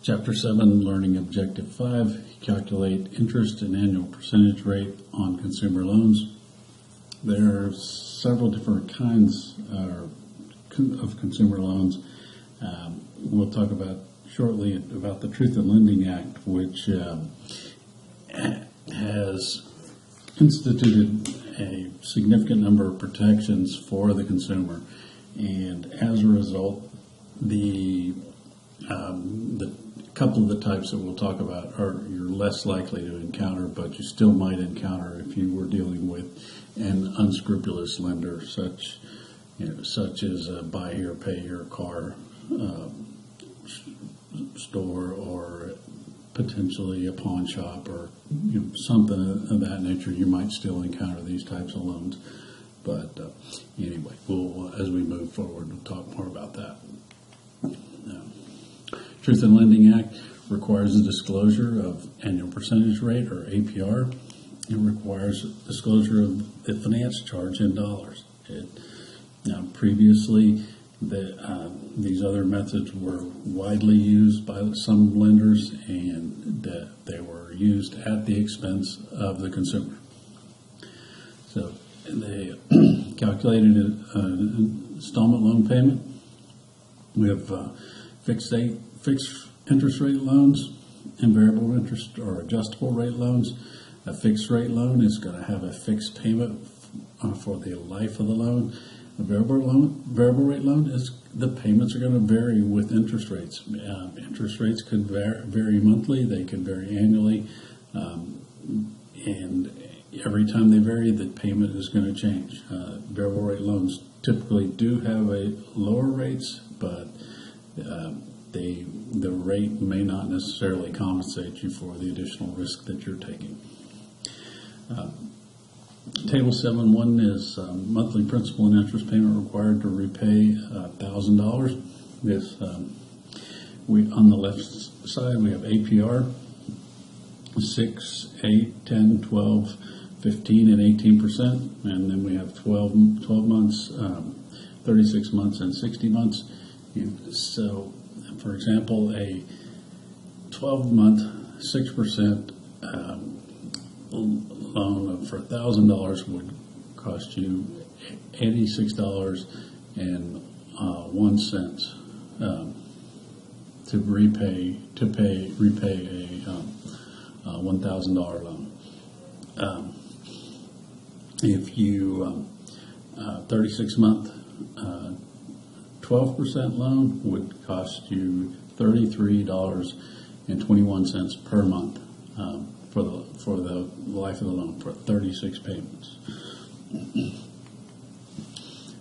Chapter 7, Learning Objective 5, calculate interest and annual percentage rate on consumer loans. There are several different kinds of consumer loans. We'll talk about shortly about the Truth in Lending Act, which has instituted a significant number of protections for the consumer, and as a result, the couple of the types that we'll talk about are you're less likely to encounter, but you still might encounter if you were dealing with an unscrupulous lender, such as a buy here, pay here car store, or potentially a pawn shop, or something of that nature. You might still encounter these types of loans, but anyway, we'll as we move forward, we'll talk more about that. Truth in Lending Act requires the disclosure of annual percentage rate, or APR. It requires disclosure of the finance charge in dollars. Now, previously, these other methods were widely used by some lenders, and they were used at the expense of the consumer. So they calculated an installment loan payment. We have fixed interest rate loans and variable interest or adjustable rate loans. A fixed rate loan is going to have a fixed payment for the life of the loan. A variable rate loan is the payments are going to vary with interest rates. Interest rates could vary monthly, they could vary annually, and every time they vary, the payment is going to change. Variable rate loans typically do have a lower rates, but the rate may not necessarily compensate you for the additional risk that you're taking. Table 7.1 is monthly principal and interest payment required to repay $1,000. This on the left side we have APR 6, 8, 10, 12, 15, and 18%, and then we have 12 months, 36 months, and 60 months. So, for example, a 12-month 6% loan for $1,000 would cost you $86.01 to repay a $1,000 loan. If you 36-month 12% loan would cost you $33.21 per month for the life of the loan for 36 payments.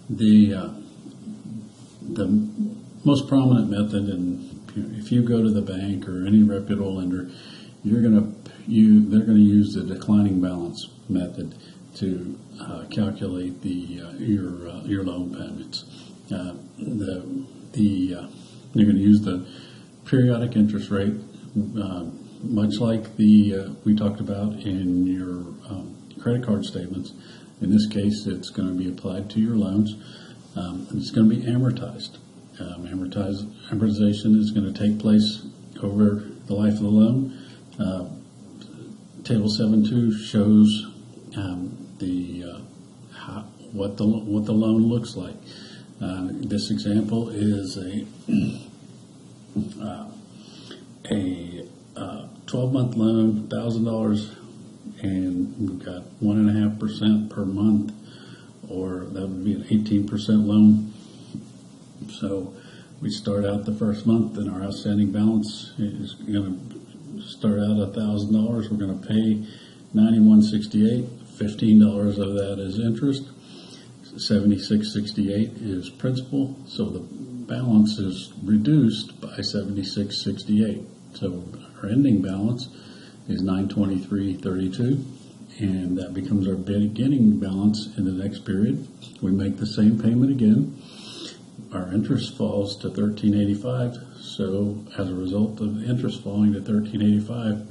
The most prominent method, and if you go to the bank or any reputable lender, they're going to use the declining balance method to calculate your loan payments. You're going to use the periodic interest rate, much like we talked about in your credit card statements. In this case, it's going to be applied to your loans. It's going to be amortized. Amortization is going to take place over the life of the loan. Table 7.2 shows what the loan looks like. This example is a 12-month loan, $1,000, and we've got 1.5% per month, or that would be an 18% loan. So we start out the first month, and our outstanding balance is going to start out $1,000. We're going to pay $91.68. $15 of that is interest. $76.68 is principal. So the balance is reduced by $76.68. So our ending balance is $923.32, and that becomes our beginning balance in the next period. We make the same payment again. Our interest falls to $13.85. So as a result of interest falling to $13.85,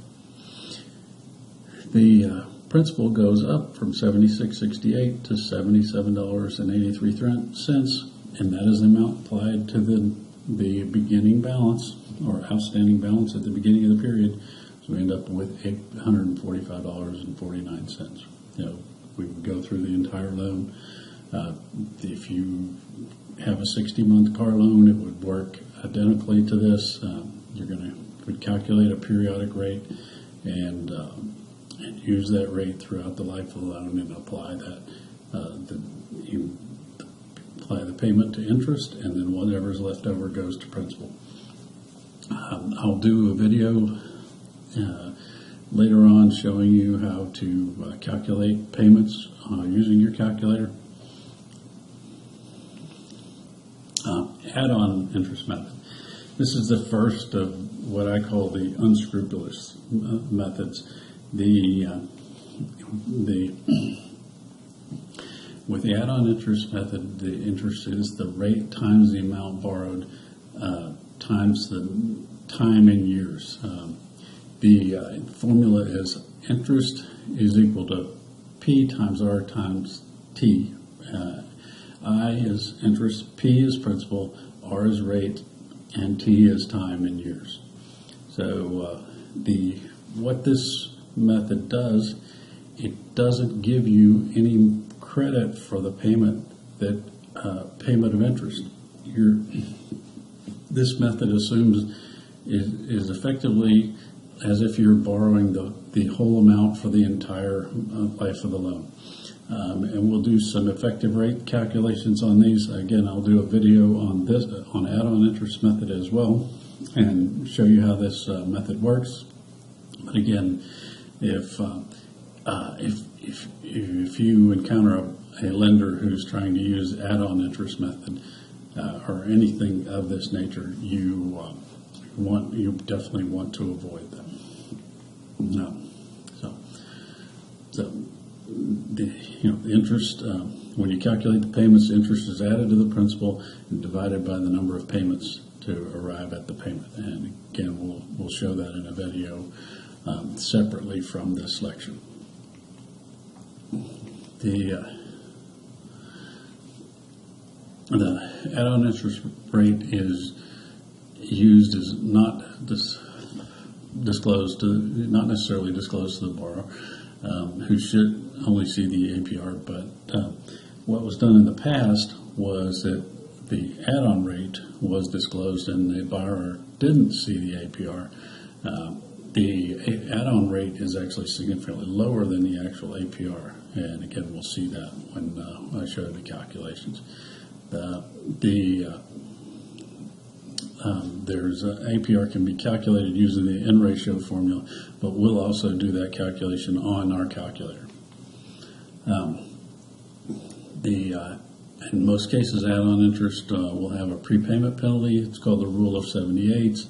the principal goes up from $76.68 to $77.83, and that is the amount applied to the the beginning balance or outstanding balance at the beginning of the period. So we end up with $845.49. We would go through the entire loan. If you have a 60-month car loan, it would work identically to this. Would calculate a periodic rate and use that rate throughout the life of the loan and apply that. You apply the payment to interest, and then whatever's left over goes to principal. I'll do a video later on showing you how to calculate payments using your calculator. Add-on interest method. This is the first of what I call the unscrupulous methods. With the add-on interest method, the interest is the rate times the amount borrowed times the time in years. The formula is interest is equal to P times R times T. I is interest, P is principal, R is rate, and T is time in years. So what this method does, it doesn't give you any credit for the payment of interest. This method assumes is effectively as if you're borrowing the whole amount for the entire life of the loan. And we'll do some effective rate calculations on these. Again, I'll do a video on this, on add-on interest method as well, and show you how this method works. But again, if you encounter a lender who's trying to use add-on interest method or anything of this nature, you definitely want to avoid them. No. So the interest, when you calculate the payments, interest is added to the principal and divided by the number of payments to arrive at the payment. And again, we'll show that in a video separately from this lecture. The add-on interest rate is used as not necessarily disclosed to the borrower, who should only see the APR. But what was done in the past was that the add-on rate was disclosed and the borrower didn't see the APR. The add-on rate is actually significantly lower than the actual APR, and again, we'll see that when I show the calculations. There's APR can be calculated using the N ratio formula, but we'll also do that calculation on our calculator. In most cases, add-on interest will have a prepayment penalty. It's called the Rule of 78.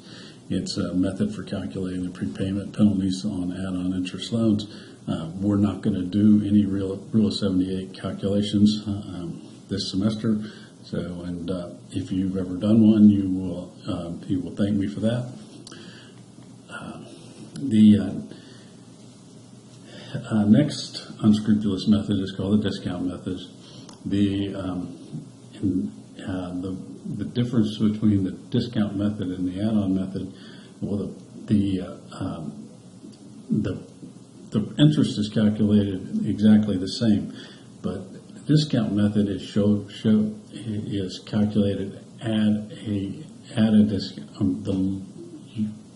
It's a method for calculating the prepayment penalties on add-on interest loans. We're not going to do any Rule of 78 calculations this semester. So, and if you've ever done one, you will thank me for that. The next unscrupulous method is called the discount method. The difference between the discount method and the add-on method, well, the interest is calculated exactly the same, but the discount method is calculated at a discount.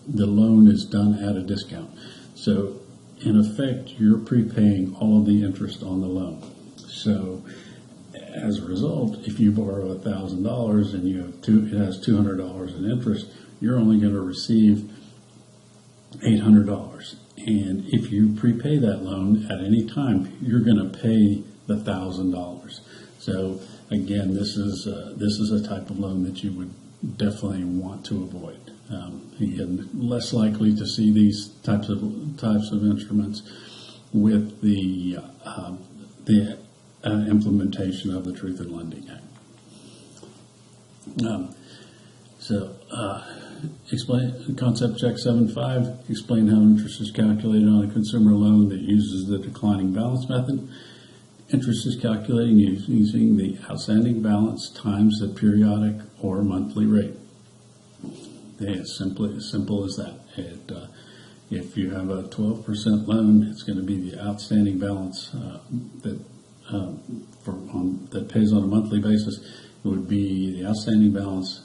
The loan is done at a discount. So in effect, you're prepaying all of the interest on the loan. So as a result, if you borrow $1,000 and it has $200 in interest, you're only going to receive $800. And if you prepay that loan at any time, you're going to pay the $1,000. So again, this is a type of loan that you would definitely want to avoid. Again, less likely to see these types of instruments with the implementation of the Truth in Lending Act. Explain concept check 7.5. Explain how interest is calculated on a consumer loan that uses the declining balance method. Interest is calculated using the outstanding balance times the periodic or monthly rate. It's simple as that. If you have a 12% loan, it's going to be the outstanding balance that pays on a monthly basis. It would be the outstanding balance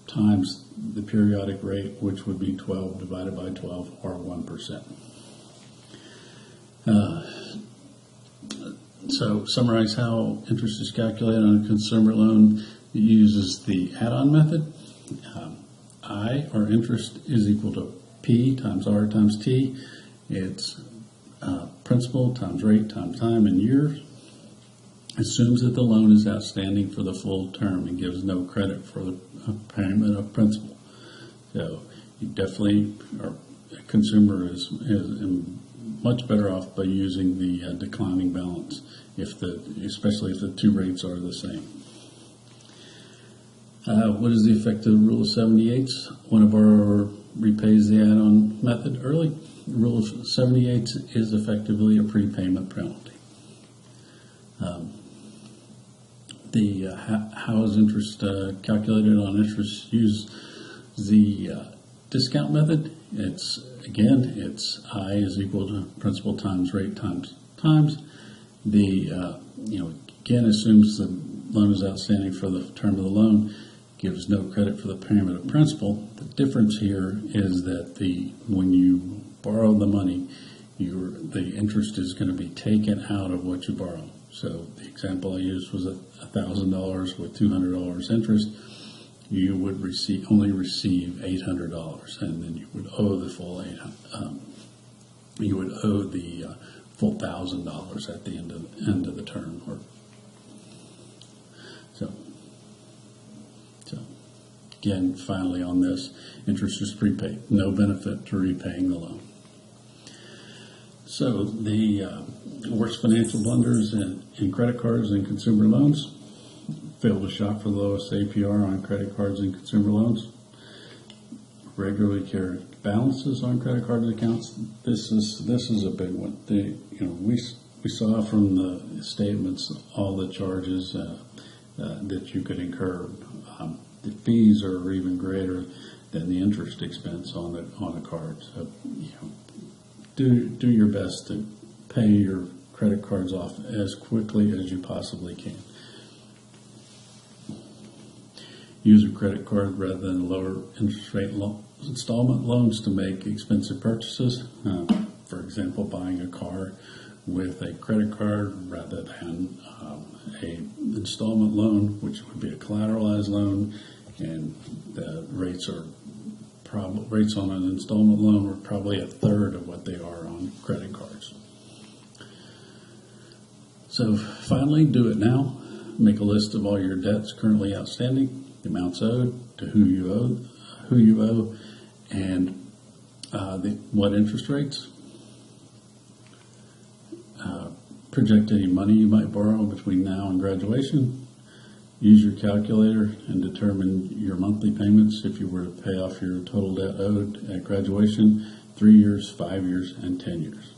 times the periodic rate, which would be 12 divided by 12, or 1%. So summarize how interest is calculated on a consumer loan. It uses the add-on method. I, or interest, is equal to P times R times T. It's principal times rate times time in years. Assumes that the loan is outstanding for the full term and gives no credit for the payment of principal. So you definitely, or a consumer is much better off by using the declining balance, especially if the two rates are the same. What is the effect of the rule of 78? When a borrower repays the add-on method early, the rule of 78 is effectively a prepayment penalty. How is interest calculated on interest? Use the discount method. It's I is equal to principal times rate times. Again assumes the loan is outstanding for the term of the loan, gives no credit for the payment of principal. The difference here is that when you borrow the money, the interest is going to be taken out of what you borrow. So the example I used was $1,000 with $200 interest. You would only receive $800, and then you would owe the full full $1,000 at the end of the term. So again, finally on this, interest is prepaid. No benefit to repaying the loan. So the worst financial blunders in credit cards and consumer loans: fail to shop for the lowest APR on credit cards and consumer loans. Regularly carry balances on credit card accounts. This is a big one. We saw from the statements all the charges that you could incur. The fees are even greater than the interest expense on a card. So do your best to pay your credit cards off as quickly as you possibly can. Use a credit card rather than lower interest rate installment loans to make expensive purchases. For example, buying a car with a credit card rather than a installment loan, which would be a collateralized loan, and the rates on an installment loan are probably a third of what they are on credit cards. So finally, do it now. Make a list of all your debts currently outstanding, the amounts owed, to who you owe, and what interest rates. Project any money you might borrow between now and graduation. Use your calculator and determine your monthly payments if you were to pay off your total debt owed at graduation: 3 years, 5 years, and 10 years.